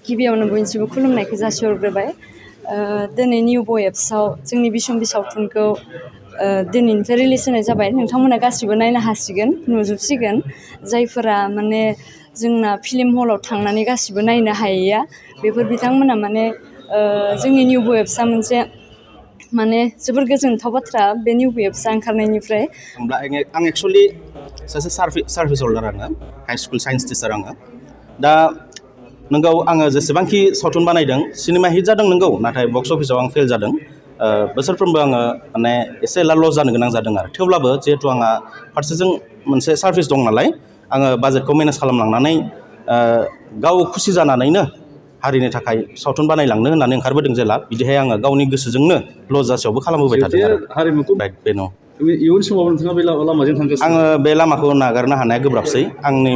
गिबियावनो बयनिसिमबो खुलुमनायखौ जासिहरग्रोबाय दिनै निउ बय एप्सआव जोंनि बिसम्बि सावथुनखौ दिनैनिफ्राय रिलिज होनाय जाबाय नोंथांमोना गासिबो नायनो हासिगोन नुजोबसिगोन जायफोरा माने जोंना फिल्म हलाव थांनानै गासिबो नायनो हायैया बेफोर बिथांमोना माने जोंनि निउ बय एप्सआ मोनसे माने जोबोर गोजोनथाव बाथ्रा बे निउ बय एप्सआ ओंखारनायनिफ्राय आं एक्चुअली सासे सार्भिस हल्डार आङो हाई स्कुल साइन्स टिचार आङो दा नोंगौ आङो जेसेबांखि सावथुन बानायदों सिनेमा हिट जादों नोंगौ नाथाय बक्स अफिसाव आं फेल जादों बोसोरफ्रोमबो आङो माने एसे एला लस जानो गोनां जादों आरो थेवब्लाबो जिहेथु आंहा फारसेजों मोनसे सार्भिस दं नालाय आङो बाजेटखौ मेनेज खालामलांनानै गाव खुसि जानानैनो हारिनि थाखाय सावथुन बानायलांनो होननानै ओंखारबोदों जेला बिदिहाय आङो गावनि गोसोजोंनो लस जासेयावबो खालामबोबाय थादों आरो हारिमुखौ बेनो इयुन समाव नोंथाङा बे लामाजों थांगासिनो आङो बे लामाखौ नागारनो हानाया गोब्राबसै आंनि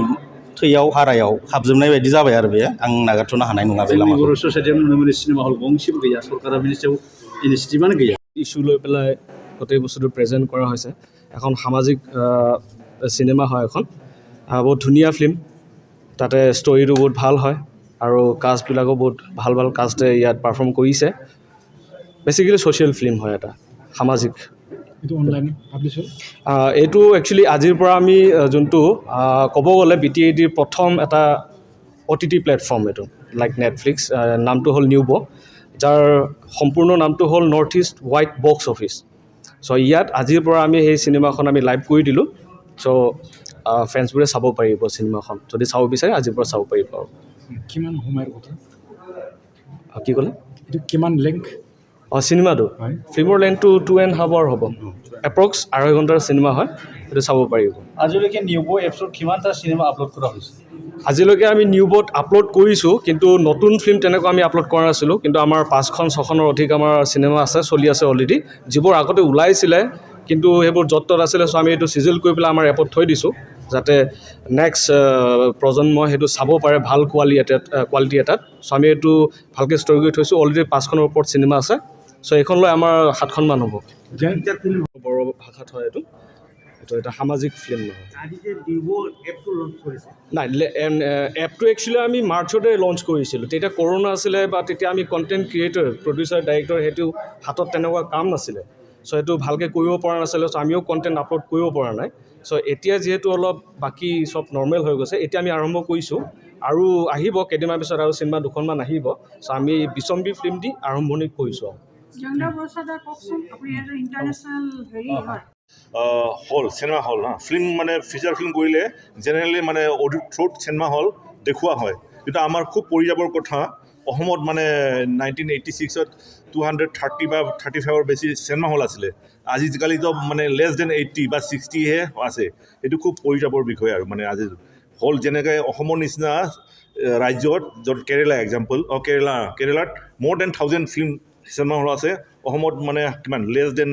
थैयाव हारायाव हाबजोबनाय बायदि जाबाय आरो बेयो आं नागारथ'नो हानाय नङा बे जोंनि लामाखौ बर' ससाइटियाव नुनो मोनो सिनेमा हल गंसेबो गैया सरकारा बिनि सायाव इनिसिएटिभआनो गैया ইস্যু লৈ পেলাই গোটেই বস্তুটো প্ৰেজেণ্ট কৰা হৈছে এখন সামাজিক চিনেমা হয় এখন বহুত ধুনীয়া ফিল্ম তাতে ষ্টৰিটো বহুত ভাল হয় আৰু কাষ্টবিলাকো বহুত ভাল ভাল কাষ্টে ইয়াত পাৰফৰ্ম কৰিছে বেচিকেলি ছ'চিয়েল ফিল্ম হয় এটা সামাজিক এইটো একচুৱেলি আজিৰ পৰা আমি যোনটো ক'ব গ'লে BTADৰ প্ৰথম এটা OTT প্লেটফৰ্ম এইটো লাইক নেটফ্লিক্স নামটো হ'ল নিউ ব যাৰ সম্পূৰ্ণ নামটো হ'ল north east white box office show' ইয়াত আজিৰ পৰা আমি সেই চিনেমাখন আমি লাইভ কৰি দিলোঁ চ' ফেন্সবোৰে চাব পাৰিব চিনেমাখন যদি চাব বিচাৰে আজিৰ পৰা চাব পাৰিব আৰু কিমান সময়ৰ কথা কি ক'লে এইটো কিমান লেংথ চিনেমাটো ফিল্মৰ লেন্থটো 2.5 আৱাৰ হ'ব এপ্ৰক্স 2.5 ঘণ্টাৰ চিনেমা হয় সেইটো চাব পাৰিব আজিলৈকে নিউ বয় এপছত কিমানটা চিনেমা আপলোড কৰা হৈছে আজিলৈকে আমি নিউ বত আপলোড কৰিছোঁ কিন্তু নতুন ফিল্ম তেনেকুৱা আমি আপলোড কৰা নাছিলোঁ কিন্তু আমাৰ 5-6খনৰ অধিক আমাৰ চিনেমা আছে চলি আছে অলৰেডি যিবোৰ আগতে ওলাইছিলে কিন্তু সেইবোৰ য'ত আছিলে চ' আমি এইটো চিজিল কৰি পেলাই আমাৰ এপত থৈ দিছোঁ যাতে নেক্সট প্ৰজন্মই সেইটো চাব পাৰে ভাল কোৱালিটি এটাত চ' আমি এইটো ভালকৈ ষ্টৰি কৰি থৈছোঁ অলৰেডি 5খনৰ ওপৰত চিনেমা আছে চ' এইখন লৈ আমাৰ 7খনমান হ'ব বড়ো ভাষাত হয় এইটো এটা সামাজিক ফিল্ম নাই এপটো একচুৱেলি আমি মাৰ্চতে লঞ্চ কৰিছিলোঁ তেতিয়া কৰোণা আছিলে বা তেতিয়া আমি কণ্টেণ্ট ক্ৰিয়েটৰ প্ৰডিউচাৰ ডাইৰেক্টৰ সেইটো হাতত তেনেকুৱা কাম নাছিলে চ' সেইটো ভালকৈ কৰিব পৰা নাছিলে চ' আমিও কণ্টেণ্ট আপলোড কৰিব পৰা নাই চ' এতিয়া যিহেতু অলপ বাকী চব নৰ্মেল হৈ গৈছে এতিয়া আমি আৰম্ভ কৰিছোঁ আৰু আহিব কেইদিনমান পিছত আৰু চিনেমা 2খনমান আহিব চ' আমি বিচম্বি ফিল্ম দি আৰম্ভণি কৰিছোঁ হল চিনেমা হল ফিল্ম মানে ফিচাৰ ফিল্ম কৰিলে জেনেৰেলি মানে অডিঅ' থ্ৰুত চিনেমা হল দেখুওৱা হয় কিন্তু আমাৰ খুব পৰিযাবৰ কথা অসমত মানে 1986ত 230 বা 35ৰ বেছি চিনেমা হল আছিলে আজিকালিতো মানে লেছ দেন 80 বা 60হে আছে এইটো খুব পৰিযাবৰ বিষয় আৰু মানে আজি হল যেনেকৈ অসমৰ নিচিনা ৰাজ্যত য'ত কেৰেলা এক্সাম্পল কেৰেলাত মোৰ দেন 1000 ফিল্ম চিনেমা হল আছে অসমত মানে কিমান লেছ দেন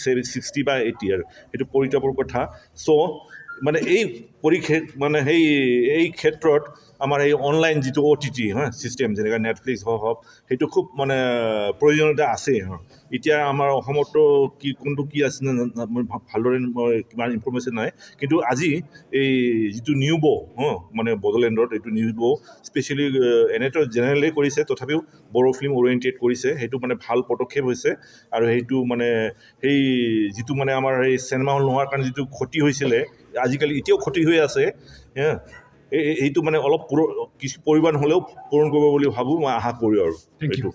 60 বা 80 আৰু সেইটো পৰিতাপৰ কথা চ' মানে এই মানে এই ক্ষেত্ৰত আমাৰ এই অনলাইন যিটো OTT চিষ্টেম যেনেকৈ নেটফ্লিক্স হওক সেইটো খুব মানে প্ৰয়োজনীয়তা আছে এতিয়া আমাৰ অসমতো কোনটো কি আছে মই ভালদৰে কিমান ইনফৰ্মেশ্যন নাই কিন্তু আজি এই যিটো নিউ ব মানে বড়োলেণ্ডত এইটো নিউ ব স্পেচিয়েলি এনেতো জেনেৰেলি কৰিছে তথাপিও বড়ো ফিল্ম অৰিয়েণ্টেড কৰিছে সেইটো মানে ভাল পদক্ষেপ হৈছে আৰু সেইটো মানে সেই যিটো মানে আমাৰ এই চিনেমা হল নোহোৱাৰ কাৰণে যিটো ক্ষতি হৈছিলে আজিকালি এতিয়াও ক্ষতি হৈ আছে এইটো মানে অলপ কিছু পৰিমাণ হ'লেও পূৰণ কৰিব বুলি ভাবোঁ মই আশা কৰোঁ আৰু থেংক ইউ